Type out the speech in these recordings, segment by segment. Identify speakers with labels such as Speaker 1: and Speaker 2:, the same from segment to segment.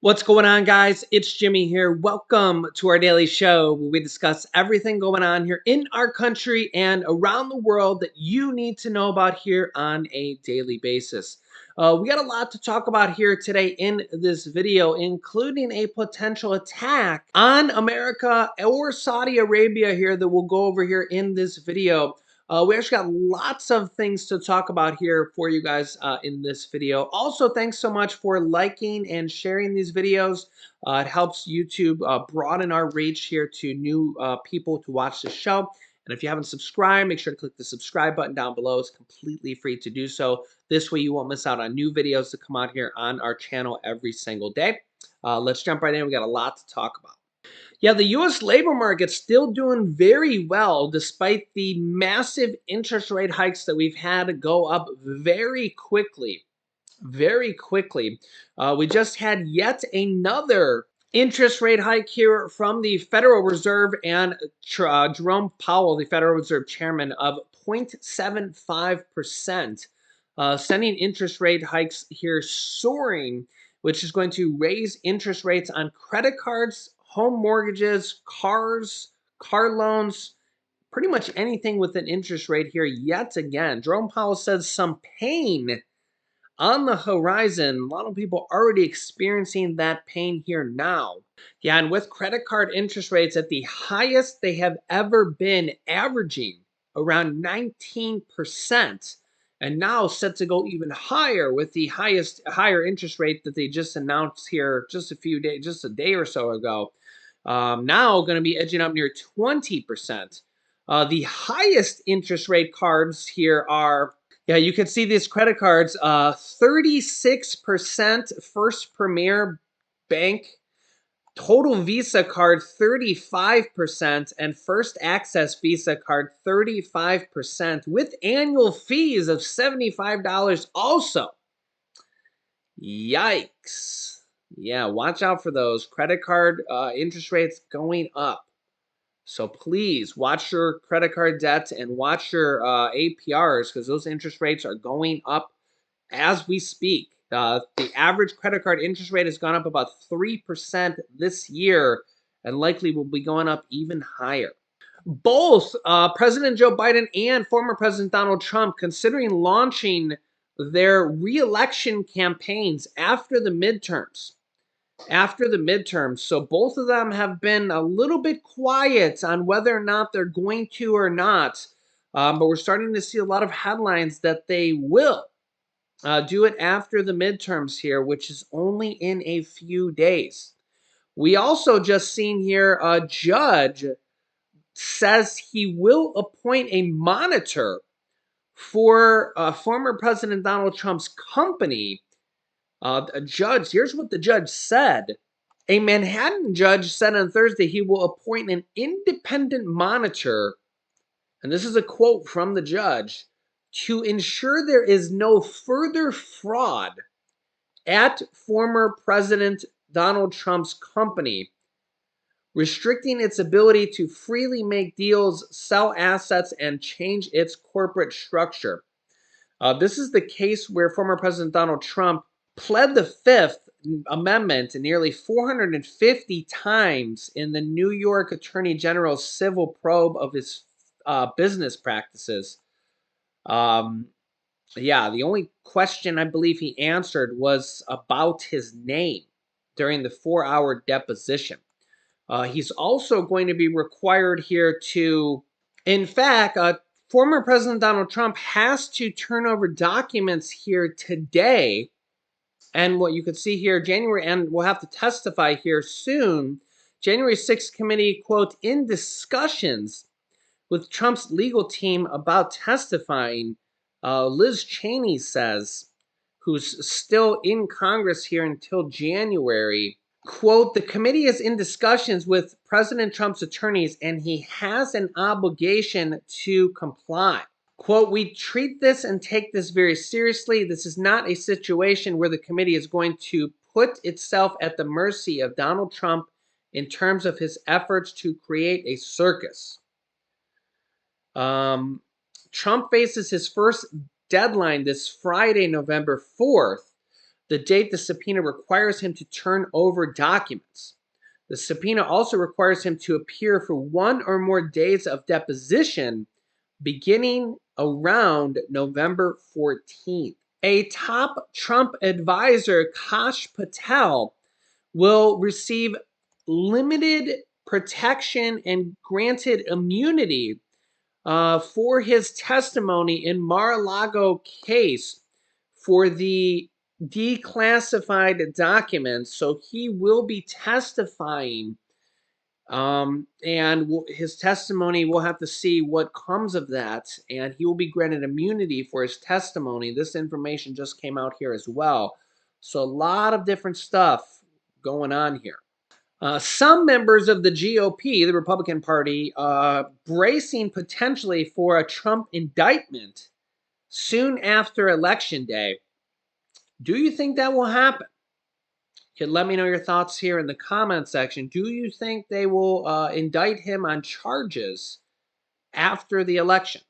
Speaker 1: What's going on, guys? It's Jimmy here. Welcome to our daily show where we discuss everything going on here in our country and around the world that you need to know about here on a daily basis. We got a lot to talk about here today in this video, including a potential attack on America or Saudi Arabia here that we'll go over here in this video. We actually got lots of things to talk about here for you guys in this video. Also, thanks so much for liking and sharing these videos. It helps YouTube broaden our reach here to new people to watch the show. And if you haven't subscribed, make sure to click the subscribe button down below. It's completely free to do so. This way you won't miss out on new videos that come out here on our channel every single day. Let's jump right in. We got a lot to talk about. Yeah, the U.S. labor market's still doing very well despite the massive interest rate hikes that we've had go up very quickly. Very quickly. We just had yet another interest rate hike here from the Federal Reserve and Jerome Powell, the Federal Reserve Chairman, of 0.75%, sending interest rate hikes here soaring, which is going to raise interest rates on credit cards, home mortgages, cars, car loans, pretty much anything with an interest rate here yet again. Jerome Powell says some pain on the horizon. A lot of people already experiencing that pain here now. Yeah, and with credit card interest rates at the highest they have ever been, averaging around 19%, and now set to go even higher with the higher interest rate that they just announced here just a day or so ago. Now going to be edging up near 20%. The highest interest rate cards here are, yeah, you can see these credit cards, 36% First Premier Bank, Total Visa card 35%, and First Access Visa card 35%, with annual fees of $75 also. Yikes. Yeah, watch out for those credit card interest rates going up. So please watch your credit card debt and watch your APRs, because those interest rates are going up as we speak. The average credit card interest rate has gone up about 3% this year and likely will be going up even higher. Both President Joe Biden and former President Donald Trump considering launching their re-election campaigns after the midterms. So both of them have been a little bit quiet on whether or not they're going to or not. But we're starting to see a lot of headlines that they will do it after the midterms here, which is only in a few days. We also just seen here a judge says he will appoint a monitor for former President Donald Trump's company. A judge, here's what the judge said. A Manhattan judge said on Thursday he will appoint an independent monitor, and this is a quote from the judge, to ensure there is no further fraud at former President Donald Trump's company, restricting its ability to freely make deals, sell assets, and change its corporate structure. This is the case where former President Donald Trump pled the Fifth Amendment nearly 450 times in the New York Attorney General's civil probe of his business practices. Yeah, the only question I believe he answered was about his name during the 4-hour deposition. He's also going to be required here to, in fact, former President Donald Trump has to turn over documents here today. And what you could see here, January, and we'll have to testify here soon, January 6th committee, quote, in discussions with Trump's legal team about testifying, Liz Cheney says, who's still in Congress here until January, quote, the committee is in discussions with President Trump's attorneys and he has an obligation to comply. Quote, we treat this and take this very seriously. This is not a situation where the committee is going to put itself at the mercy of Donald Trump in terms of his efforts to create a circus. Trump faces his first deadline this Friday, November 4th. the date the subpoena requires him to turn over documents. The subpoena also requires him to appear for 1 or more days of deposition beginning around November 14th. A top Trump advisor, Kash Patel, will receive limited protection and granted immunity for his testimony in Mar-a-Lago case for the declassified documents. So he will be testifying, and his testimony, we'll have to see what comes of that, and he will be granted immunity for his testimony. This information just came out here as well. So a lot of different stuff going on here. Some members of the GOP, the Republican Party, bracing potentially for a Trump indictment soon after Election Day. Do you think that will happen? You can let me know your thoughts here in the comment section. Do you think they will indict him on charges after the election?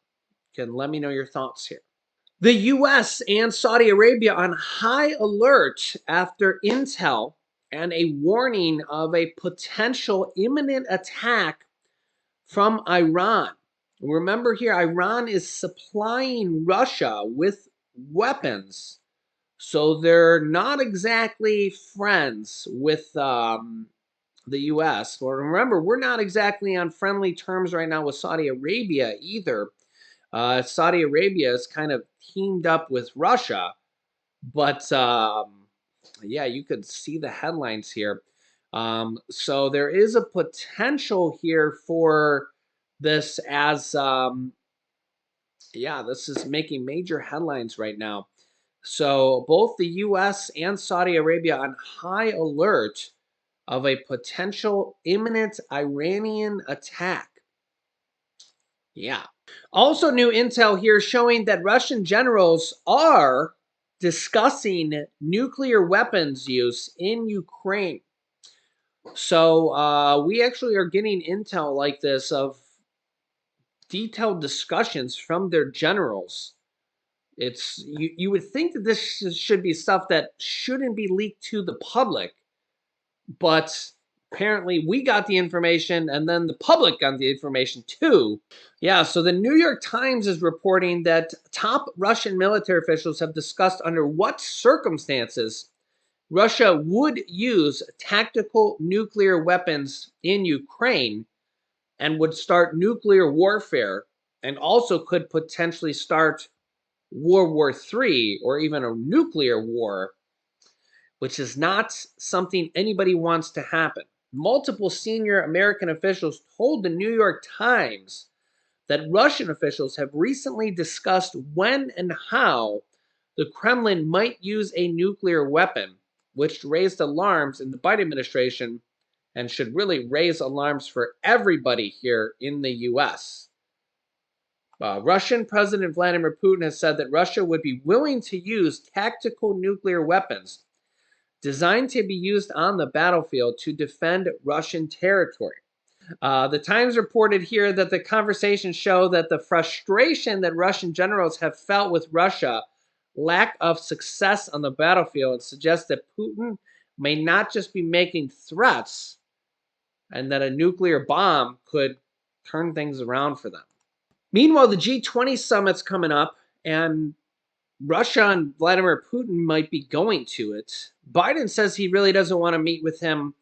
Speaker 1: You can let me know your thoughts here. The U.S. and Saudi Arabia on high alert after intel and a warning of a potential imminent attack from Iran. Remember here, Iran is supplying Russia with weapons, so they're not exactly friends with the U.S. Well, remember, we're not exactly on friendly terms right now with Saudi Arabia either. Saudi Arabia is kind of teamed up with Russia, but yeah, you could see the headlines here. So there is a potential here for this as, yeah, this is making major headlines right now. So both the U.S. and Saudi Arabia on high alert of a potential imminent Iranian attack. Yeah. Also, new intel here showing that Russian generals are discussing nuclear weapons use in Ukraine. So we actually are getting intel like this of detailed discussions from their generals. It's you would think that this should be stuff that shouldn't be leaked to the public, but apparently we got the information and then the public got the information too. Yeah, so the New York Times is reporting that top Russian military officials have discussed under what circumstances Russia would use tactical nuclear weapons in Ukraine and would start nuclear warfare, and also could potentially start World War III or even a nuclear war, which is not something anybody wants to happen. Multiple senior American officials told the New York Times that Russian officials have recently discussed when and how the Kremlin might use a nuclear weapon, which raised alarms in the Biden administration and should really raise alarms for everybody here in the U.S. Russian President Vladimir Putin has said that Russia would be willing to use tactical nuclear weapons designed to be used on the battlefield to defend Russian territory. The Times reported here that the conversations show that the frustration that Russian generals have felt with Russia lack of success on the battlefield suggests that Putin may not just be making threats and that a nuclear bomb could turn things around for them. Meanwhile, the G20 summit's coming up, and Russia and Vladimir Putin might be going to it. Biden says he really doesn't want to meet with him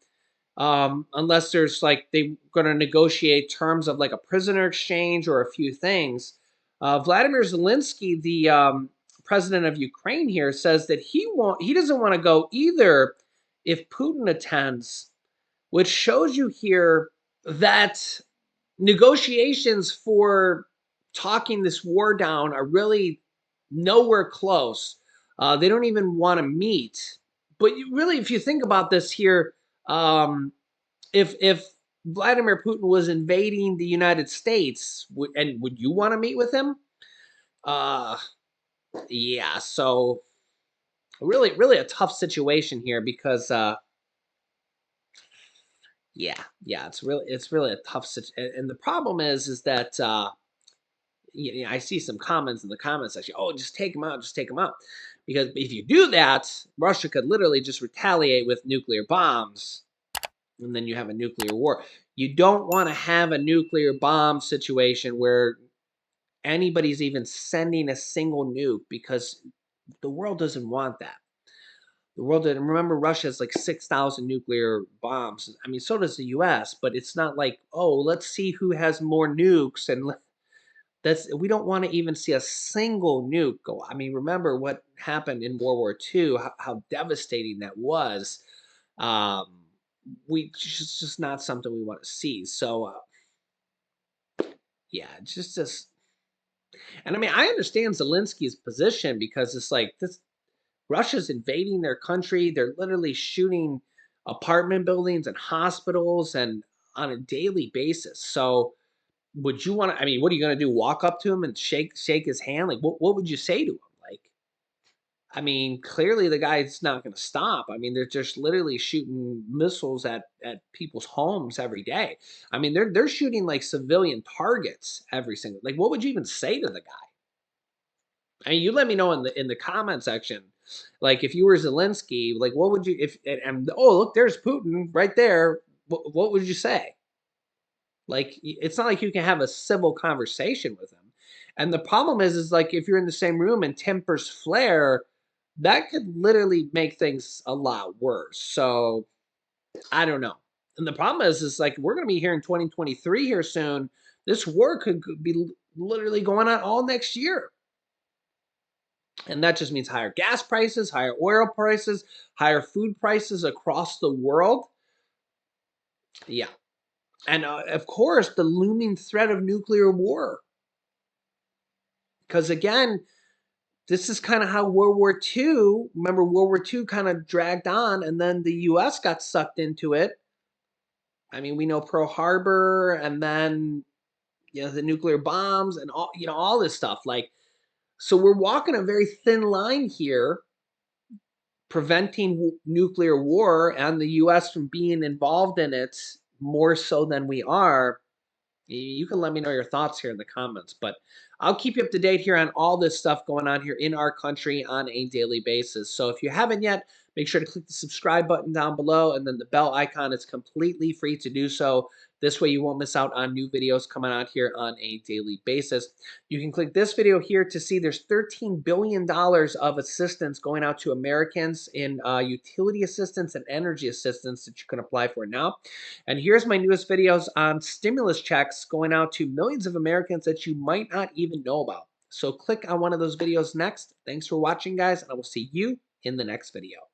Speaker 1: unless there's like they're going to negotiate terms of like a prisoner exchange or a few things. Vladimir Zelensky, the president of Ukraine here, says that he doesn't want to go either if Putin attends, which shows you here that negotiations for talking this war down are really nowhere close. They don't even want to meet. But really, if you think about this here, if Vladimir Putin was invading the United States, would you want to meet with him? Yeah. So really a tough situation here because yeah, it's really a tough situation. And the problem is that I see some comments in the comment section. Oh, just take them out, just take them out. Because if you do that, Russia could literally just retaliate with nuclear bombs, and then you have a nuclear war. You don't want to have a nuclear bomb situation where anybody's even sending a single nuke, because the world doesn't want that. The world didn't. Remember, Russia has like 6,000 nuclear bombs. I mean, so does the U.S., but it's not like, oh, let's see who has more nukes. And we don't want to even see a single nuke go. I mean, remember what happened in World War II, how devastating that was. Um, it's just not something we want to see. So, yeah, just, and I mean, I understand Zelensky's position, because it's like this Russia's invading their country. They're literally shooting apartment buildings and hospitals and on a daily basis. So would you want to, I mean, what are you going to do? Walk up to him and shake his hand? Like, what would you say to him? Like, I mean, clearly the guy's not going to stop. I mean, they're just literally shooting missiles at people's homes every day. I mean, they're shooting like civilian targets every single. Like, what would you even say to the guy? I mean, you let me know in the comment section. Like, if you were Zelensky, like, what would you, if, and oh, look, there's Putin right there. What would you say? Like, it's not like you can have a civil conversation with him. And the problem is like, if you're in the same room and tempers flare, that could literally make things a lot worse. So I don't know. And the problem is like, we're going to be here in 2023 here soon. This war could be literally going on all next year. And that just means higher gas prices, higher oil prices, higher food prices across the world. Yeah. And of course, the looming threat of nuclear war. Because again, this is kind of how World War II, remember World War II kind of dragged on, and then the US got sucked into it. I mean, we know Pearl Harbor, and then, the nuclear bombs and all, all this stuff. Like, so we're walking a very thin line here, preventing nuclear war and the US from being involved in it more so than we are. You can let me know your thoughts here in the comments, but I'll keep you up to date here on all this stuff going on here in our country on a daily basis. So if you haven't yet, make sure to click the subscribe button down below, and then the bell icon is completely free to do so. This way you won't miss out on new videos coming out here on a daily basis. You can click this video here to see there's $13 billion of assistance going out to Americans in utility assistance and energy assistance that you can apply for now. And here's my newest videos on stimulus checks going out to millions of Americans that you might not even know about. So click on one of those videos next. Thanks for watching, guys, and I will see you in the next video.